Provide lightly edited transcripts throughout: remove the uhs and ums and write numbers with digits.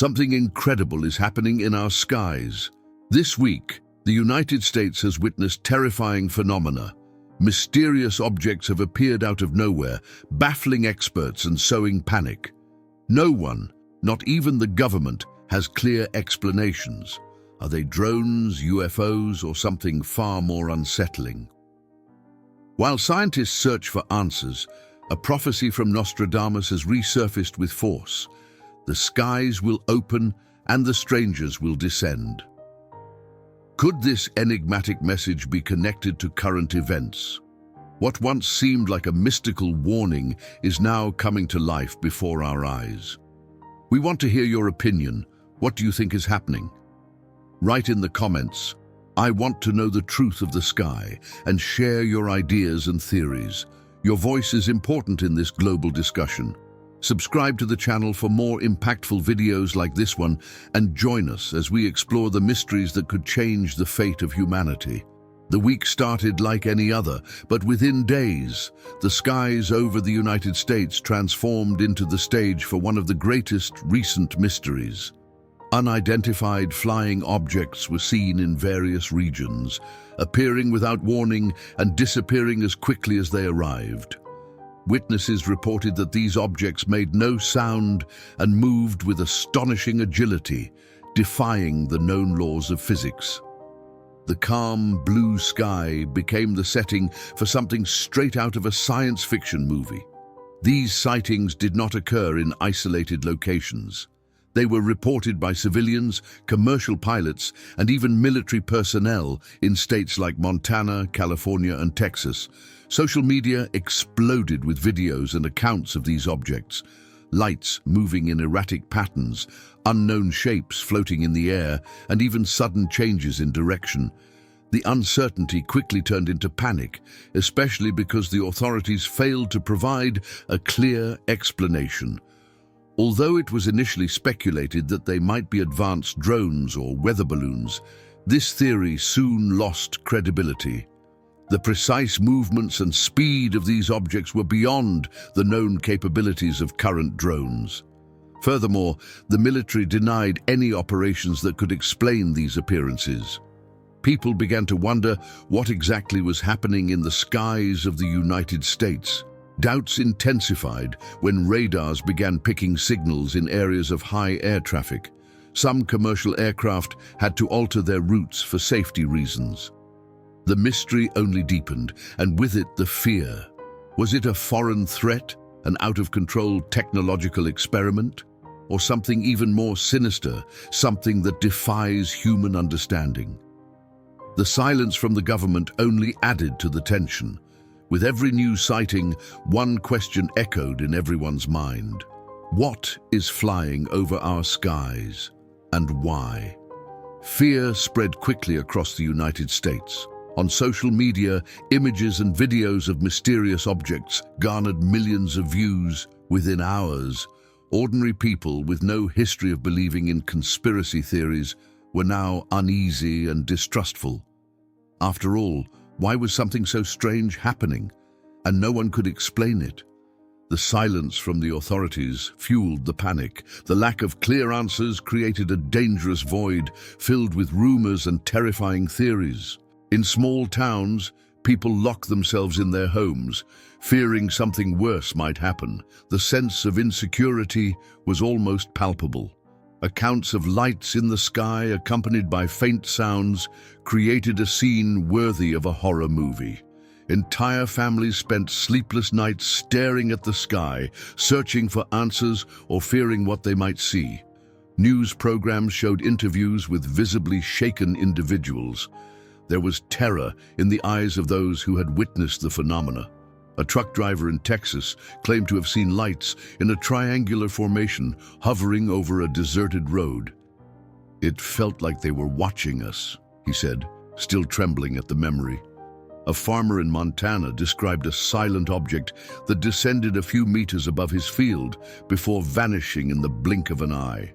Something incredible is happening in our skies. This week, the United States has witnessed terrifying phenomena. Mysterious objects have appeared out of nowhere, baffling experts and sowing panic. No one, not even the government, has clear explanations. Are they drones, UFOs, or something far more unsettling? While scientists search for answers, a prophecy from Nostradamus has resurfaced with force. The skies will open and the strangers will descend. Could this enigmatic message be connected to current events? What once seemed like a mystical warning is now coming to life before our eyes. We want to hear your opinion. What do you think is happening? Write in the comments, "I want to know the truth of the sky," and share your ideas and theories. Your voice is important in this global discussion. Subscribe to the channel for more impactful videos like this one and join us as we explore the mysteries that could change the fate of humanity. The week started like any other, but within days, the skies over the United States transformed into the stage for one of the greatest recent mysteries. Unidentified flying objects were seen in various regions, appearing without warning and disappearing as quickly as they arrived. Witnesses reported that these objects made no sound and moved with astonishing agility, defying the known laws of physics. The calm blue sky became the setting for something straight out of a science fiction movie. These sightings did not occur in isolated locations. They were reported by civilians, commercial pilots, and even military personnel in states like Montana, California, and Texas. Social media exploded with videos and accounts of these objects. Lights moving in erratic patterns, unknown shapes floating in the air, and even sudden changes in direction. The uncertainty quickly turned into panic, especially because the authorities failed to provide a clear explanation. Although it was initially speculated that they might be advanced drones or weather balloons, this theory soon lost credibility. The precise movements and speed of these objects were beyond the known capabilities of current drones. Furthermore, the military denied any operations that could explain these appearances. People began to wonder what exactly was happening in the skies of the United States. Doubts intensified when radars began picking signals in areas of high air traffic. Some commercial aircraft had to alter their routes for safety reasons. The mystery only deepened, and with it the fear. Was it a foreign threat, an out-of-control technological experiment, or something even more sinister, something that defies human understanding? The silence from the government only added to the tension. With every new sighting, one question echoed in everyone's mind. What is flying over our skies, and why? Fear spread quickly across the United States. On social media, images and videos of mysterious objects garnered millions of views within hours. Ordinary people with no history of believing in conspiracy theories were now uneasy and distrustful. After all, why was something so strange happening? And no one could explain it. The silence from the authorities fueled the panic. The lack of clear answers created a dangerous void filled with rumors and terrifying theories. In small towns, people locked themselves in their homes, fearing something worse might happen. The sense of insecurity was almost palpable. Accounts of lights in the sky accompanied by faint sounds created a scene worthy of a horror movie. Entire families spent sleepless nights staring at the sky, searching for answers or fearing what they might see. News programs showed interviews with visibly shaken individuals. There was terror in the eyes of those who had witnessed the phenomena. A truck driver in Texas claimed to have seen lights in a triangular formation hovering over a deserted road. "It felt like they were watching us," he said, still trembling at the memory. A farmer in Montana described a silent object that descended a few meters above his field before vanishing in the blink of an eye.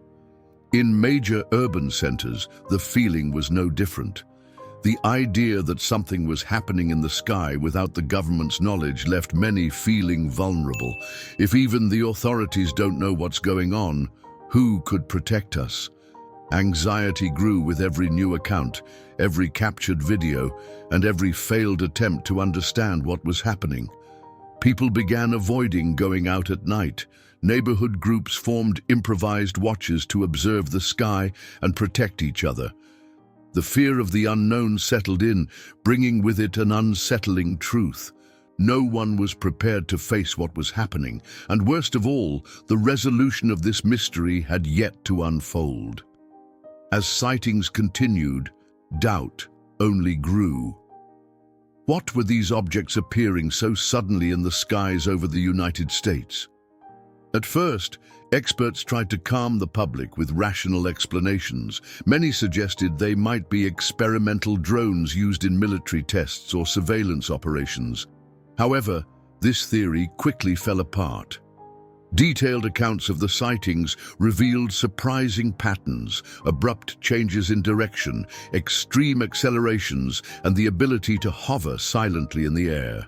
In major urban centers, the feeling was no different. The idea that something was happening in the sky without the government's knowledge left many feeling vulnerable. If even the authorities don't know what's going on, Who could protect us? Anxiety grew with every new account, every captured video, and every failed attempt to understand what was happening. People began avoiding going out at night. Neighborhood groups formed improvised watches to observe the sky and protect each other. The fear of the unknown settled in, bringing with it an unsettling truth. No one was prepared to face what was happening, and worst of all, the resolution of this mystery had yet to unfold. As sightings continued, doubt only grew. What were these objects appearing so suddenly in the skies over the United States? At first, experts tried to calm the public with rational explanations. Many suggested they might be experimental drones used in military tests or surveillance operations. However, this theory quickly fell apart. Detailed accounts of the sightings revealed surprising patterns, abrupt changes in direction, extreme accelerations, and the ability to hover silently in the air.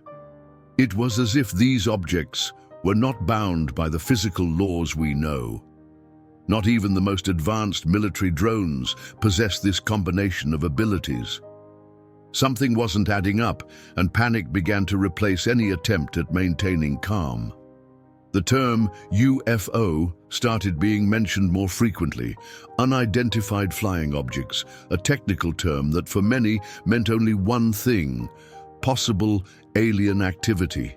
It was as if these objects were not bound by the physical laws we know. Not even the most advanced military drones possessed this combination of abilities. Something wasn't adding up, and panic began to replace any attempt at maintaining calm. The term UFO started being mentioned more frequently, unidentified flying objects, a technical term that for many meant only one thing: possible alien activity.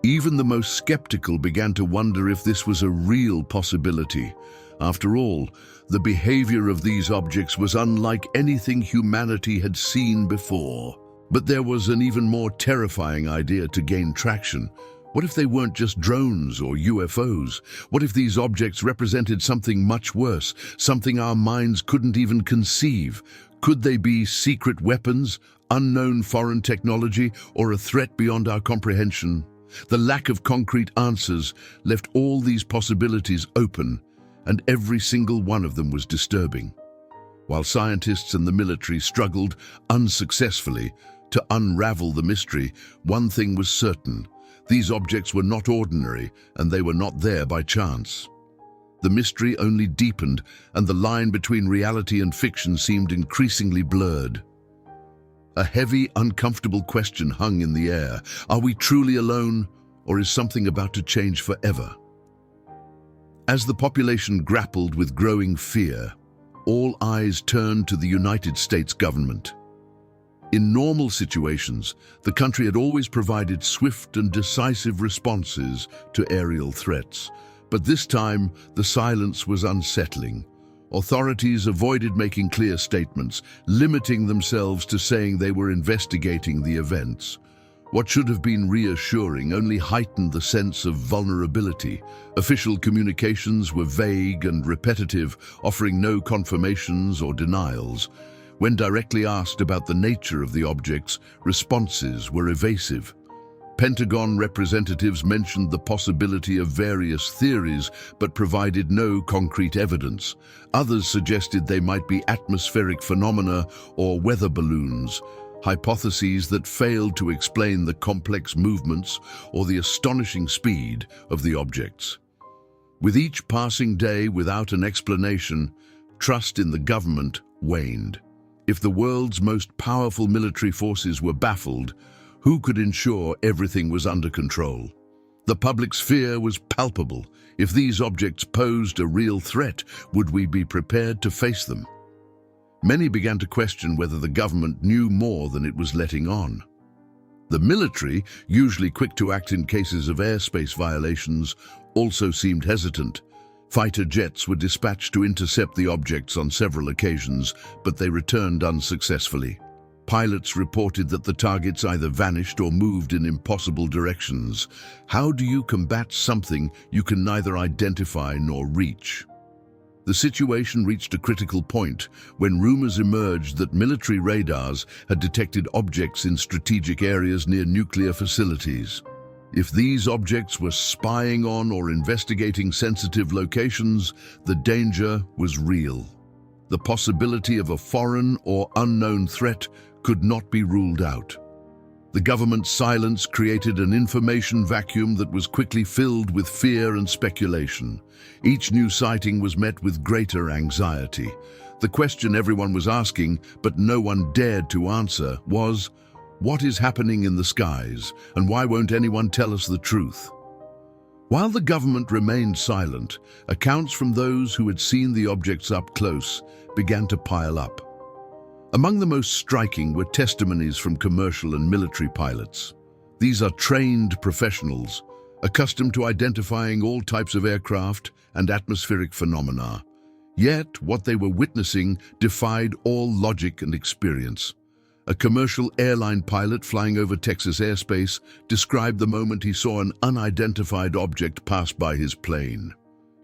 Even the most skeptical began to wonder if this was a real possibility. After all, the behavior of these objects was unlike anything humanity had seen before. But there was an even more terrifying idea to gain traction. What if they weren't just drones or UFOs? What if these objects represented something much worse, something our minds couldn't even conceive? Could they be secret weapons, unknown foreign technology, or a threat beyond our comprehension? The lack of concrete answers left all these possibilities open, and every single one of them was disturbing. While scientists and the military struggled unsuccessfully to unravel the mystery, one thing was certain: these objects were not ordinary, and they were not there by chance. The mystery only deepened, and the line between reality and fiction seemed increasingly blurred. A heavy, uncomfortable question hung in the air. Are we truly alone, or is something about to change forever? As the population grappled with growing fear, all eyes turned to the United States government. In normal situations, the country had always provided swift and decisive responses to aerial threats. But this time, the silence was unsettling. Authorities avoided making clear statements, limiting themselves to saying they were investigating the events. What should have been reassuring only heightened the sense of vulnerability. Official communications were vague and repetitive, offering no confirmations or denials. When directly asked about the nature of the objects, responses were evasive. Pentagon representatives mentioned the possibility of various theories, but provided no concrete evidence. Others suggested they might be atmospheric phenomena or weather balloons, hypotheses that failed to explain the complex movements or the astonishing speed of the objects. With each passing day without an explanation, trust in the government waned. If the world's most powerful military forces were baffled, who could ensure everything was under control? The public's fear was palpable. If these objects posed a real threat, would we be prepared to face them? Many began to question whether the government knew more than it was letting on. The military, usually quick to act in cases of airspace violations, also seemed hesitant. Fighter jets were dispatched to intercept the objects on several occasions, but they returned unsuccessfully. Pilots reported that the targets either vanished or moved in impossible directions. How do you combat something you can neither identify nor reach? The situation reached a critical point when rumors emerged that military radars had detected objects in strategic areas near nuclear facilities. If these objects were spying on or investigating sensitive locations, the danger was real. The possibility of a foreign or unknown threat could not be ruled out. The government's silence created an information vacuum that was quickly filled with fear and speculation. Each new sighting was met with greater anxiety. The question everyone was asking, but no one dared to answer, was, what is happening in the skies, and why won't anyone tell us the truth? While the government remained silent, accounts from those who had seen the objects up close began to pile up. Among the most striking were testimonies from commercial and military pilots. These are trained professionals, accustomed to identifying all types of aircraft and atmospheric phenomena. Yet, what they were witnessing defied all logic and experience. A commercial airline pilot flying over Texas airspace described the moment he saw an unidentified object pass by his plane.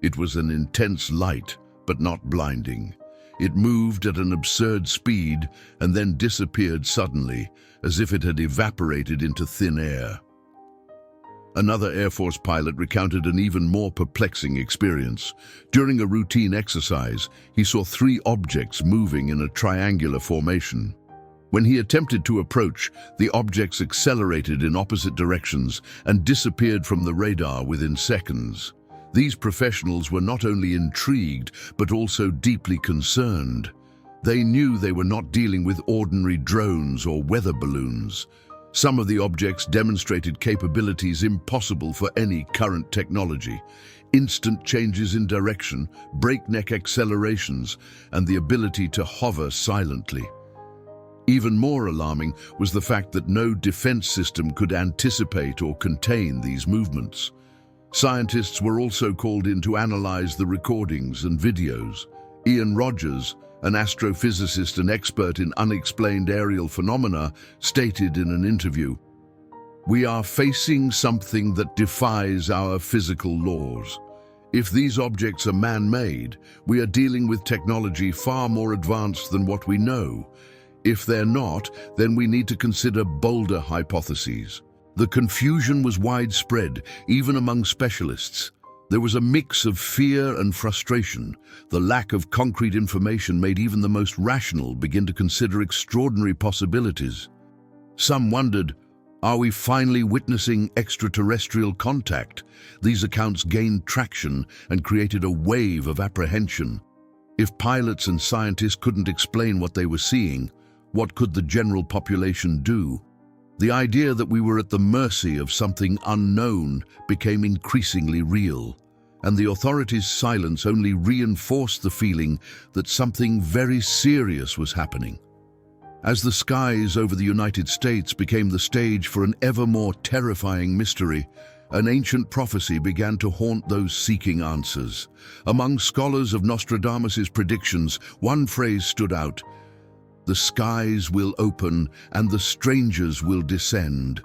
It was an intense light, but not blinding. It moved at an absurd speed and then disappeared suddenly, as if it had evaporated into thin air. Another Air Force pilot recounted an even more perplexing experience. During a routine exercise, he saw 3 objects moving in a triangular formation. When he attempted to approach, the objects accelerated in opposite directions and disappeared from the radar within seconds. These professionals were not only intrigued, but also deeply concerned. They knew they were not dealing with ordinary drones or weather balloons. Some of the objects demonstrated capabilities impossible for any current technology: instant changes in direction, breakneck accelerations, and the ability to hover silently. Even more alarming was the fact that no defense system could anticipate or contain these movements. Scientists were also called in to analyze the recordings and videos. Ian Rogers, an astrophysicist and expert in unexplained aerial phenomena, stated in an interview, "We are facing something that defies our physical laws. If these objects are man-made, we are dealing with technology far more advanced than what we know. If they're not, then we need to consider bolder hypotheses." The confusion was widespread, even among specialists. There was a mix of fear and frustration. The lack of concrete information made even the most rational begin to consider extraordinary possibilities. Some wondered, are we finally witnessing extraterrestrial contact? These accounts gained traction and created a wave of apprehension. If pilots and scientists couldn't explain what they were seeing, what could the general population do? The idea that we were at the mercy of something unknown became increasingly real, and the authorities' silence only reinforced the feeling that something very serious was happening. As the skies over the United States became the stage for an ever more terrifying mystery, an ancient prophecy began to haunt those seeking answers. Among scholars of Nostradamus' predictions, one phrase stood out: "The skies will open and the strangers will descend."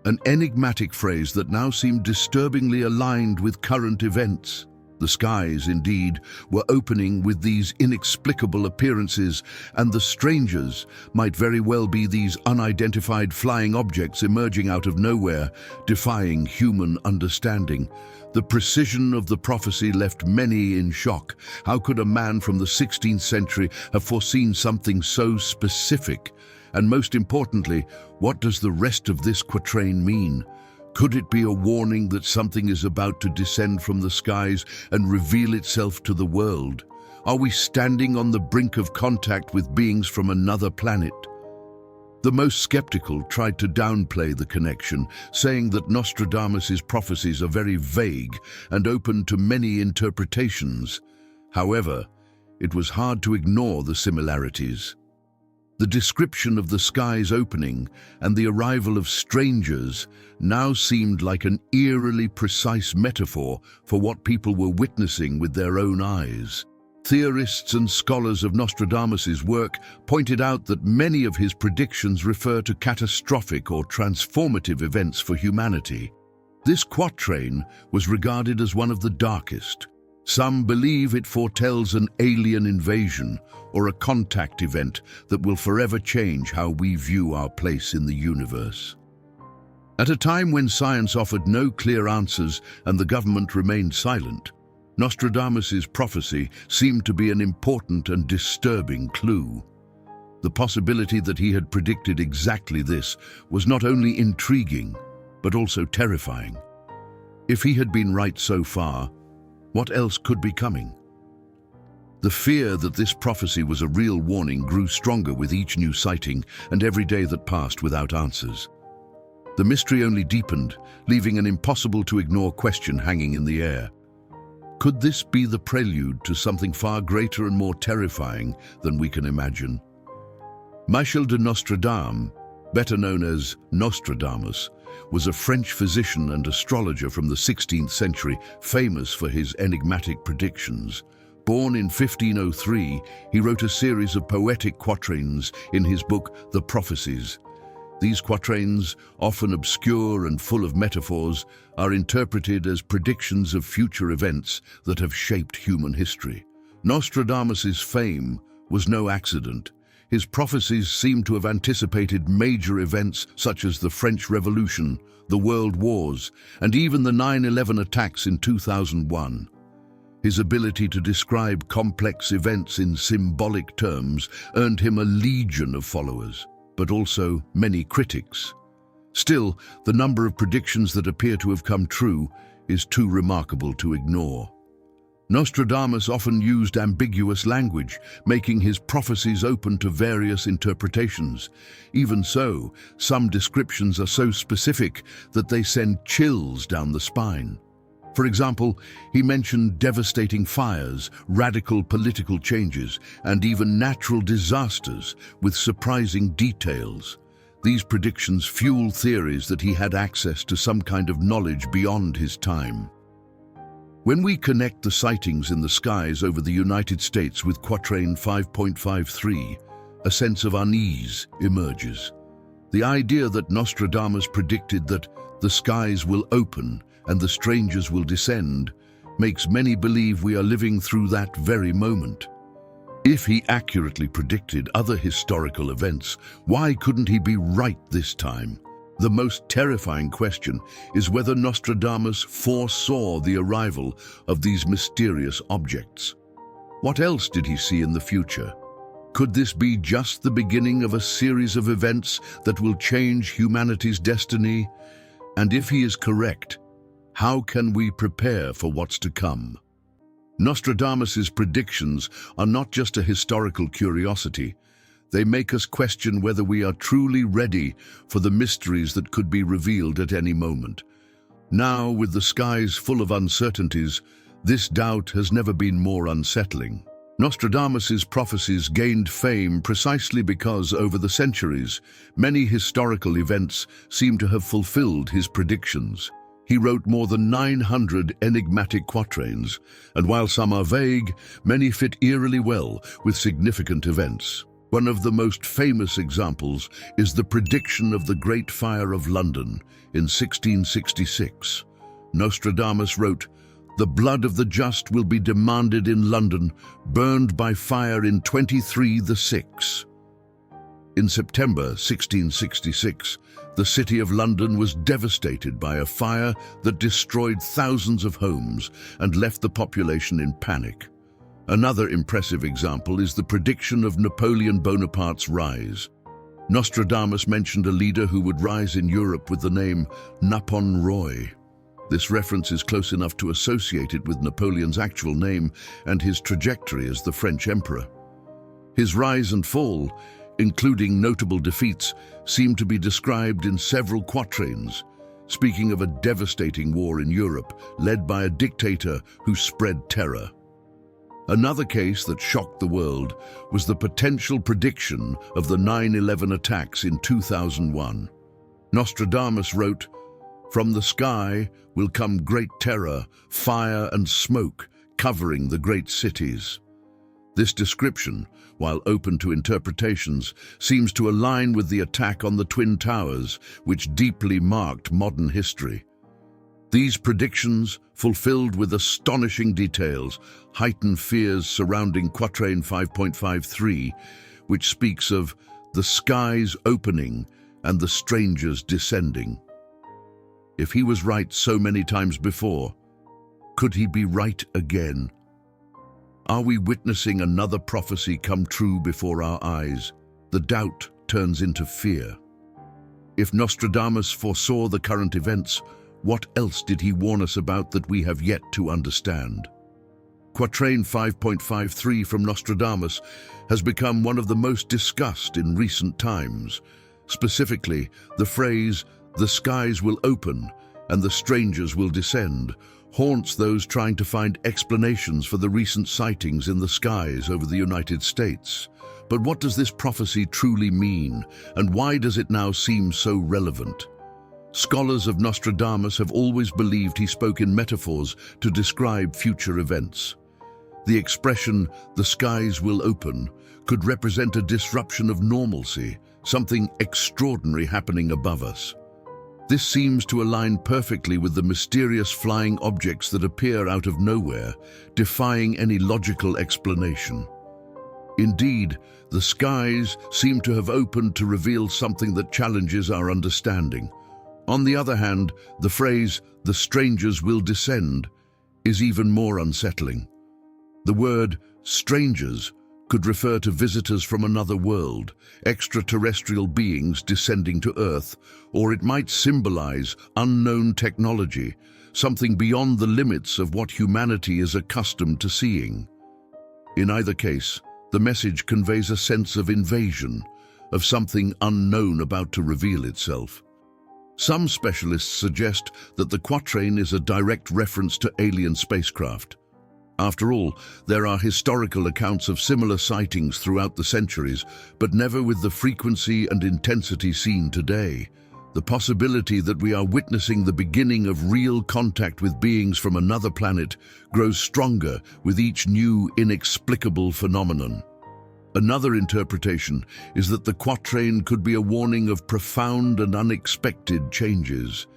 An enigmatic phrase that now seemed disturbingly aligned with current events. The skies, indeed, were opening with these inexplicable appearances, and the strangers might very well be these unidentified flying objects emerging out of nowhere, defying human understanding. The precision of the prophecy left many in shock. How could a man from the 16th century have foreseen something so specific? And most importantly, what does the rest of this quatrain mean? Could it be a warning that something is about to descend from the skies and reveal itself to the world? Are we standing on the brink of contact with beings from another planet? The most skeptical tried to downplay the connection, saying that Nostradamus' prophecies are very vague and open to many interpretations. However, it was hard to ignore the similarities. The description of the skies opening and the arrival of strangers now seemed like an eerily precise metaphor for what people were witnessing with their own eyes. Theorists and scholars of Nostradamus' work pointed out that many of his predictions refer to catastrophic or transformative events for humanity. This quatrain was regarded as one of the darkest. Some believe it foretells an alien invasion or a contact event that will forever change how we view our place in the universe. At a time when science offered no clear answers and the government remained silent, Nostradamus' prophecy seemed to be an important and disturbing clue. The possibility that he had predicted exactly this was not only intriguing, but also terrifying. If he had been right so far, what else could be coming? The fear that this prophecy was a real warning grew stronger with each new sighting and every day that passed without answers. The mystery only deepened, leaving an impossible-to-ignore question hanging in the air. Could this be the prelude to something far greater and more terrifying than we can imagine? Michel de Nostradamus, better known as Nostradamus, was a French physician and astrologer from the 16th century, famous for his enigmatic predictions. Born in 1503, he wrote a series of poetic quatrains in his book, The Prophecies. These quatrains, often obscure and full of metaphors, are interpreted as predictions of future events that have shaped human history. Nostradamus's fame was no accident. His prophecies seem to have anticipated major events such as the French Revolution, the World Wars, and even the 9/11 attacks in 2001. His ability to describe complex events in symbolic terms earned him a legion of followers, but also many critics. Still, the number of predictions that appear to have come true is too remarkable to ignore. Nostradamus often used ambiguous language, making his prophecies open to various interpretations. Even so, some descriptions are so specific that they send chills down the spine. For example, he mentioned devastating fires, radical political changes, and even natural disasters with surprising details. These predictions fuel theories that he had access to some kind of knowledge beyond his time. When we connect the sightings in the skies over the United States with quatrain 5.53, a sense of unease emerges. The idea that Nostradamus predicted that the skies will open and the strangers will descend makes many believe we are living through that very moment. If he accurately predicted other historical events, why couldn't he be right this time? The most terrifying question is whether Nostradamus foresaw the arrival of these mysterious objects. What else did he see in the future? Could this be just the beginning of a series of events that will change humanity's destiny? And if he is correct, how can we prepare for what's to come? Nostradamus's predictions are not just a historical curiosity. They make us question whether we are truly ready for the mysteries that could be revealed at any moment. Now, with the skies full of uncertainties, this doubt has never been more unsettling. Nostradamus's prophecies gained fame precisely because, over the centuries, many historical events seem to have fulfilled his predictions. He wrote more than 900 enigmatic quatrains, and while some are vague, many fit eerily well with significant events. One of the most famous examples is the prediction of the Great Fire of London in 1666. Nostradamus wrote, "The blood of the just will be demanded in London, burned by fire in 23/6." In September 1666, the city of London was devastated by a fire that destroyed thousands of homes and left the population in panic. Another impressive example is the prediction of Napoleon Bonaparte's rise. Nostradamus mentioned a leader who would rise in Europe with the name Napon Roy. This reference is close enough to associate it with Napoleon's actual name and his trajectory as the French emperor. His rise and fall, including notable defeats, seem to be described in several quatrains, speaking of a devastating war in Europe led by a dictator who spread terror. Another case that shocked the world was the potential prediction of the 9/11 attacks in 2001. Nostradamus wrote, "From the sky will come great terror, fire and smoke, covering the great cities." This description, while open to interpretations, seems to align with the attack on the Twin Towers, which deeply marked modern history. These predictions, fulfilled with astonishing details, heighten fears surrounding quatrain 5.53, which speaks of the skies opening and the strangers descending. If he was right so many times before, could he be right again? Are we witnessing another prophecy come true before our eyes? the doubt turns into fear. If Nostradamus foresaw the current events, what else did he warn us about that we have yet to understand? Quatrain 5.53 from Nostradamus has become one of the most discussed in recent times. Specifically, the phrase, "the skies will open and the strangers will descend," haunts those trying to find explanations for the recent sightings in the skies over the United States. But what does this prophecy truly mean, and why does it now seem so relevant? Scholars of Nostradamus have always believed he spoke in metaphors to describe future events. The expression, "the skies will open," could represent a disruption of normalcy, something extraordinary happening above us. This seems to align perfectly with the mysterious flying objects that appear out of nowhere, defying any logical explanation. Indeed, the skies seem to have opened to reveal something that challenges our understanding. On the other hand, the phrase, "the strangers will descend," is even more unsettling. The word strangers could refer to visitors from another world, extraterrestrial beings descending to Earth, or it might symbolize unknown technology, something beyond the limits of what humanity is accustomed to seeing. In either case, the message conveys a sense of invasion, of something unknown about to reveal itself. Some specialists suggest that the quatrain is a direct reference to alien spacecraft. After all, there are historical accounts of similar sightings throughout the centuries, but never with the frequency and intensity seen today. The possibility that we are witnessing the beginning of real contact with beings from another planet grows stronger with each new inexplicable phenomenon. Another interpretation is that the quatrain could be a warning of profound and unexpected changes.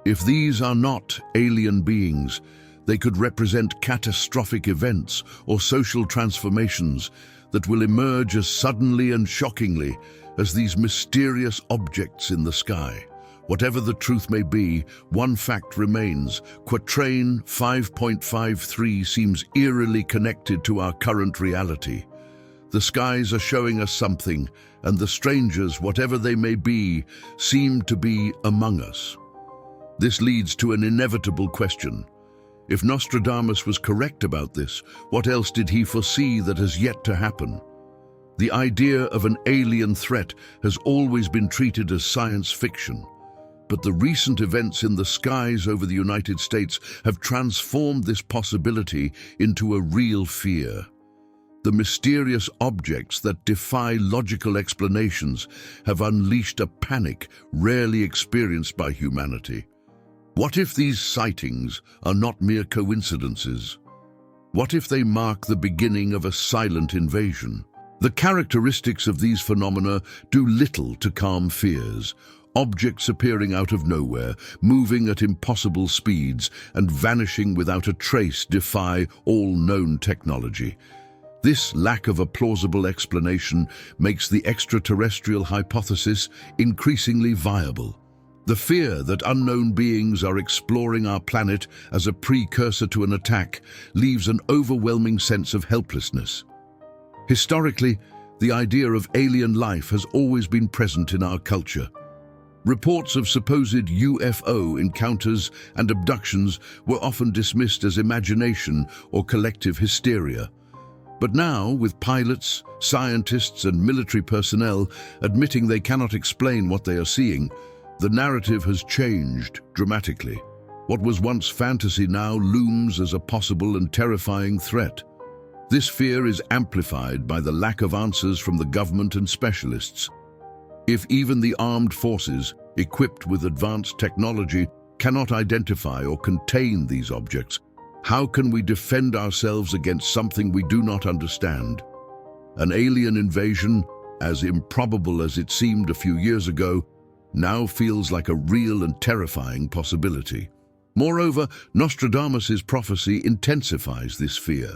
If these are not alien beings, they could represent catastrophic events or social transformations that will emerge as suddenly and shockingly as these mysterious objects in the sky. Whatever the truth may be, one fact remains. Quatrain 5.53 seems eerily connected to our current reality. The skies are showing us something, and the strangers, whatever they may be, seem to be among us. This leads to an inevitable question. If Nostradamus was correct about this, what else did he foresee that has yet to happen? The idea of an alien threat has always been treated as science fiction, but the recent events in the skies over the United States have transformed this possibility into a real fear. The mysterious objects that defy logical explanations have unleashed a panic rarely experienced by humanity. What if these sightings are not mere coincidences? What if they mark the beginning of a silent invasion? The characteristics of these phenomena do little to calm fears. Objects appearing out of nowhere, moving at impossible speeds, and vanishing without a trace defy all known technology. This lack of a plausible explanation makes the extraterrestrial hypothesis increasingly viable. The fear that unknown beings are exploring our planet as a precursor to an attack leaves an overwhelming sense of helplessness. Historically, the idea of alien life has always been present in our culture. Reports of supposed UFO encounters and abductions were often dismissed as imagination or collective hysteria. But now, with pilots, scientists, and military personnel admitting they cannot explain what they are seeing, the narrative has changed dramatically. What was once fantasy now looms as a possible and terrifying threat. This fear is amplified by the lack of answers from the government and specialists. If even the armed forces, equipped with advanced technology, cannot identify or contain these objects, how can we defend ourselves against something we do not understand? An alien invasion, as improbable as it seemed a few years ago, now feels like a real and terrifying possibility. Moreover, Nostradamus' prophecy intensifies this fear.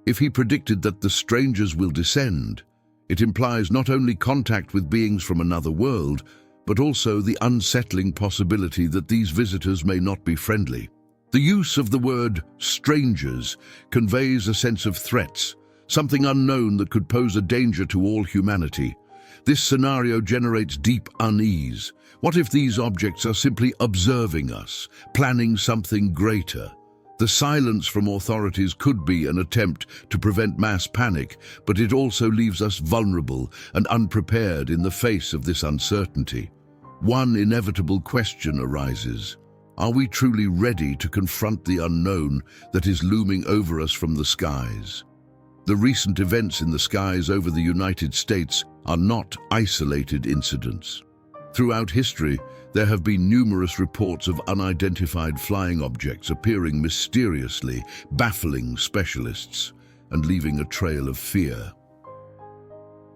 If he predicted that the strangers will descend, it implies not only contact with beings from another world, but also the unsettling possibility that these visitors may not be friendly. The use of the word strangers conveys a sense of threats, something unknown that could pose a danger to all humanity. This scenario generates deep unease. What if these objects are simply observing us, planning something greater? The silence from authorities could be an attempt to prevent mass panic, but it also leaves us vulnerable and unprepared in the face of this uncertainty. One inevitable question arises. Are we truly ready to confront the unknown that is looming over us from the skies? The recent events in the skies over the United States are not isolated incidents. Throughout history, there have been numerous reports of unidentified flying objects appearing mysteriously, baffling specialists, and leaving a trail of fear.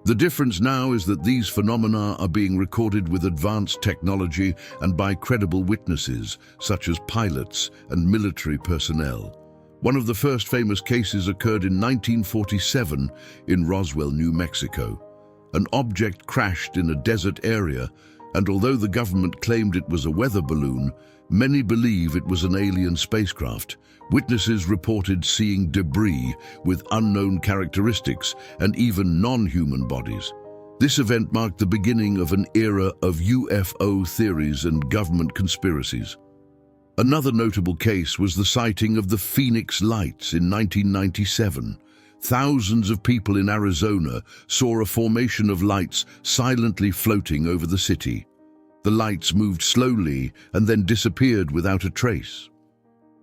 The difference now is that these phenomena are being recorded with advanced technology and by credible witnesses, such as pilots and military personnel. One of the first famous cases occurred in 1947 in Roswell, New Mexico. An object crashed in a desert area, and although the government claimed it was a weather balloon, many believe it was an alien spacecraft. Witnesses reported seeing debris with unknown characteristics and even non-human bodies. This event marked the beginning of an era of UFO theories and government conspiracies. Another notable case was the sighting of the Phoenix Lights in 1997. Thousands of people in Arizona saw a formation of lights silently floating over the city. The lights moved slowly and then disappeared without a trace.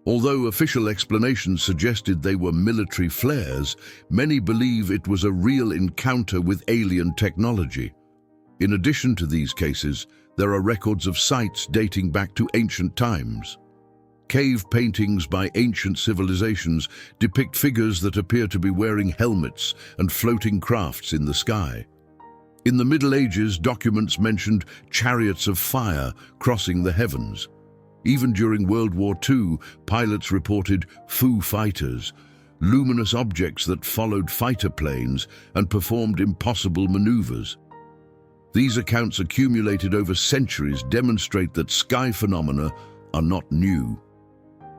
Although official explanations suggested they were military flares, many believe it was a real encounter with alien technology. In addition to these cases, there are records of sights dating back to ancient times. Cave paintings by ancient civilizations depict figures that appear to be wearing helmets and floating crafts in the sky. In the Middle Ages, documents mentioned chariots of fire crossing the heavens. Even during World War II, pilots reported Foo Fighters, luminous objects that followed fighter planes and performed impossible maneuvers. These accounts accumulated over centuries demonstrate that sky phenomena are not new.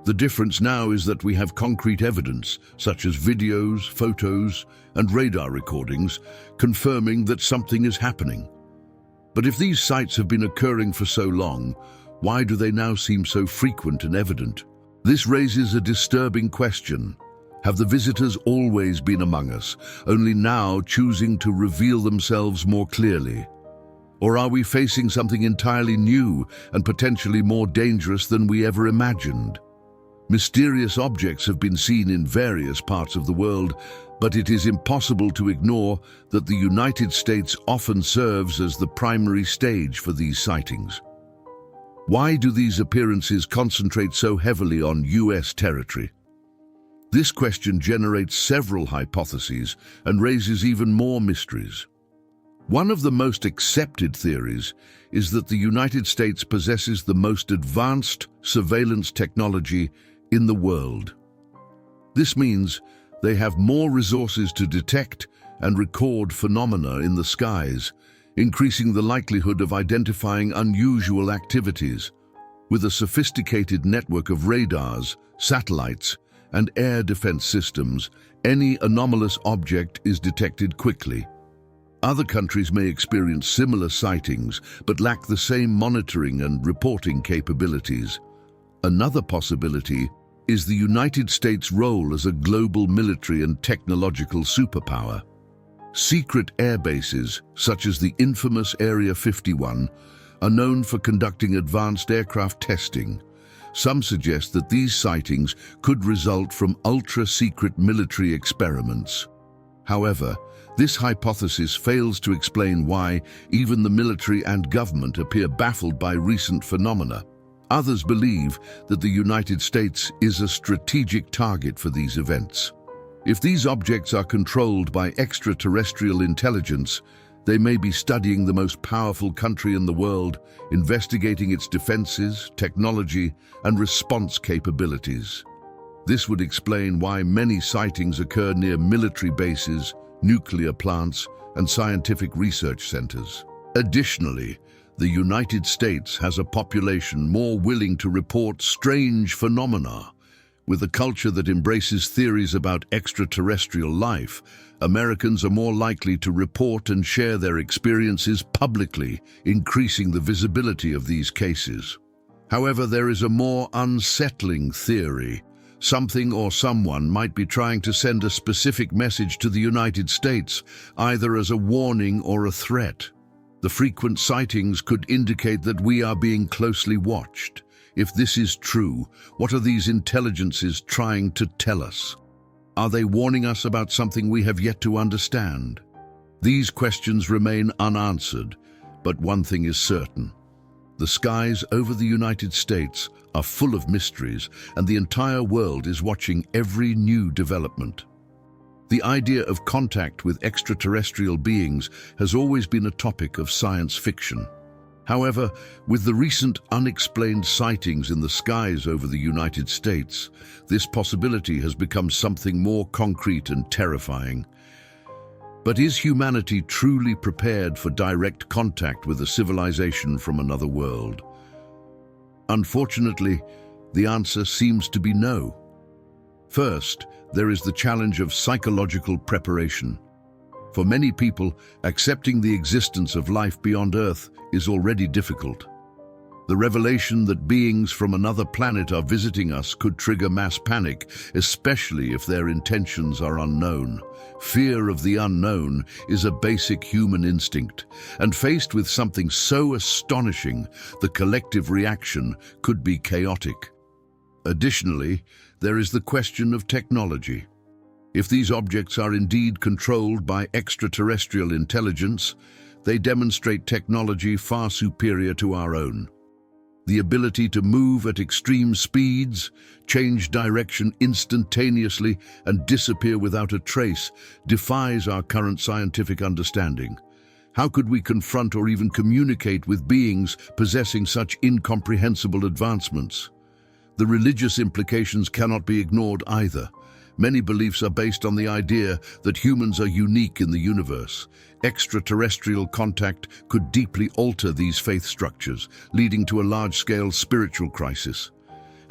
The difference now is that we have concrete evidence, such as videos, photos, and radar recordings, confirming that something is happening. But if these sights have been occurring for so long, why do they now seem so frequent and evident? This raises a disturbing question. Have the visitors always been among us, only now choosing to reveal themselves more clearly? Or are we facing something entirely new and potentially more dangerous than we ever imagined? Mysterious objects have been seen in various parts of the world, but it is impossible to ignore that the United States often serves as the primary stage for these sightings. Why do these appearances concentrate so heavily on U.S. territory? This question generates several hypotheses and raises even more mysteries. One of the most accepted theories is that the United States possesses the most advanced surveillance technology in the world. This means they have more resources to detect and record phenomena in the skies, increasing the likelihood of identifying unusual activities. With a sophisticated network of radars, satellites, and air defense systems, any anomalous object is detected quickly. Other countries may experience similar sightings, but lack the same monitoring and reporting capabilities. Another possibility is the United States' role as a global military and technological superpower. Secret air bases, such as the infamous Area 51, are known for conducting advanced aircraft testing. Some suggest that these sightings could result from ultra-secret military experiments. However, this hypothesis fails to explain why even the military and government appear baffled by recent phenomena. Others believe that the United States is a strategic target for these events. If these objects are controlled by extraterrestrial intelligence, they may be studying the most powerful country in the world, investigating its defenses, technology, and response capabilities. This would explain why many sightings occur near military bases, nuclear plants, and scientific research centers. Additionally, the United States has a population more willing to report strange phenomena, With a culture that embraces theories about extraterrestrial life, Americans are more likely to report and share their experiences publicly, increasing the visibility of these cases. However, there is a more unsettling theory. Something or someone might be trying to send a specific message to the United States, either as a warning or a threat. The frequent sightings could indicate that we are being closely watched. If this is true, what are these intelligences trying to tell us? Are they warning us about something we have yet to understand? These questions remain unanswered, but one thing is certain. The skies over the United States are full of mysteries, and the entire world is watching every new development. The idea of contact with extraterrestrial beings has always been a topic of science fiction. However, with the recent unexplained sightings in the skies over the United States, this possibility has become something more concrete and terrifying. But is humanity truly prepared for direct contact with a civilization from another world? Unfortunately, the answer seems to be no. First, there is the challenge of psychological preparation. For many people, accepting the existence of life beyond Earth is already difficult. The revelation that beings from another planet are visiting us could trigger mass panic, especially if their intentions are unknown. Fear of the unknown is a basic human instinct, and faced with something so astonishing, the collective reaction could be chaotic. Additionally, there is the question of technology. If these objects are indeed controlled by extraterrestrial intelligence, they demonstrate technology far superior to our own. The ability to move at extreme speeds, change direction instantaneously, and disappear without a trace defies our current scientific understanding. How could we confront or even communicate with beings possessing such incomprehensible advancements? The religious implications cannot be ignored either. Many beliefs are based on the idea that humans are unique in the universe. Extraterrestrial contact could deeply alter these faith structures, leading to a large-scale spiritual crisis.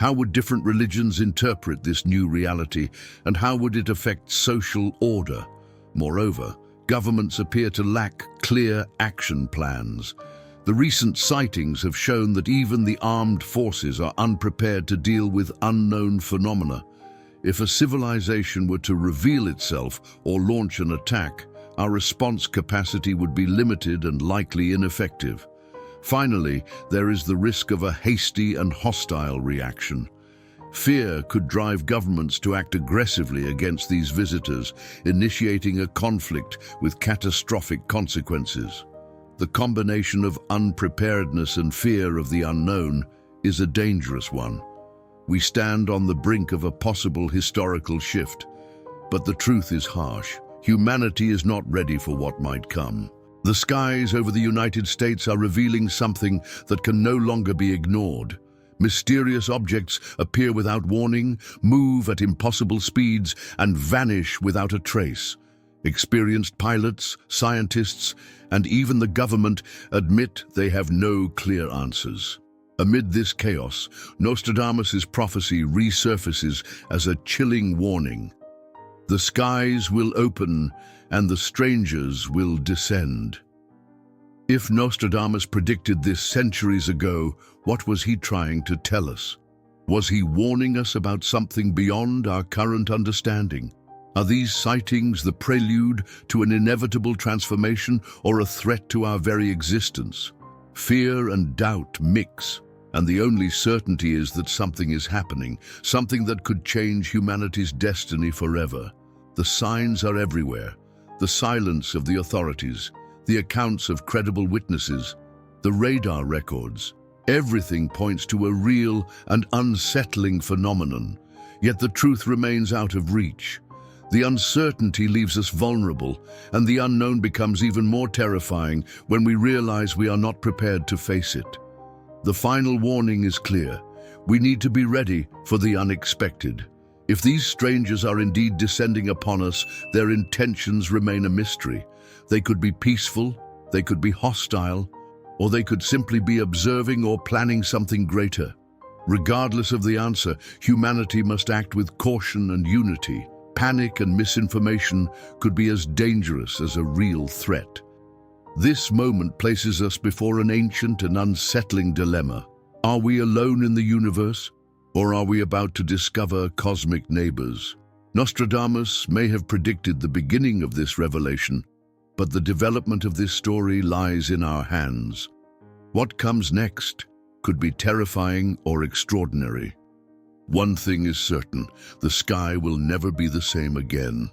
How would different religions interpret this new reality, and how would it affect social order? Moreover, governments appear to lack clear action plans. The recent sightings have shown that even the armed forces are unprepared to deal with unknown phenomena. If a civilization were to reveal itself or launch an attack, our response capacity would be limited and likely ineffective. Finally, there is the risk of a hasty and hostile reaction. Fear could drive governments to act aggressively against these visitors, initiating a conflict with catastrophic consequences. The combination of unpreparedness and fear of the unknown is a dangerous one. We stand on the brink of a possible historical shift, but the truth is harsh. Humanity is not ready for what might come. The skies over the United States are revealing something that can no longer be ignored. Mysterious objects appear without warning, move at impossible speeds, and vanish without a trace. Experienced pilots, scientists, and even the government admit they have no clear answers. Amid this chaos, Nostradamus' prophecy resurfaces as a chilling warning. The skies will open and the strangers will descend. If Nostradamus predicted this centuries ago, what was he trying to tell us? Was he warning us about something beyond our current understanding? Are these sightings the prelude to an inevitable transformation or a threat to our very existence? Fear and doubt mix, and the only certainty is that something is happening, something that could change humanity's destiny forever. The signs are everywhere. The silence of the authorities, the accounts of credible witnesses, the radar records. Everything points to a real and unsettling phenomenon, yet the truth remains out of reach. The uncertainty leaves us vulnerable, and the unknown becomes even more terrifying when we realize we are not prepared to face it. The final warning is clear. We need to be ready for the unexpected. If these strangers are indeed descending upon us, their intentions remain a mystery. They could be peaceful, they could be hostile, or they could simply be observing or planning something greater. Regardless of the answer, humanity must act with caution and unity. Panic and misinformation could be as dangerous as a real threat. This moment places us before an ancient and unsettling dilemma. Are we alone in the universe, or are we about to discover cosmic neighbors? Nostradamus may have predicted the beginning of this revelation, but the development of this story lies in our hands. What comes next could be terrifying or extraordinary. One thing is certain, the sky will never be the same again.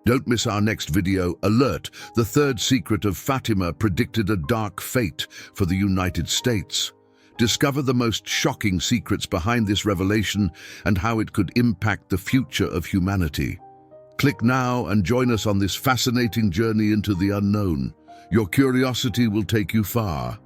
Don't miss our next video. Alert! The third secret of Fatima predicted a dark fate for the United States. Discover the most shocking secrets behind this revelation and how it could impact the future of humanity. Click now and join us on this fascinating journey into the unknown. Your curiosity will take you far.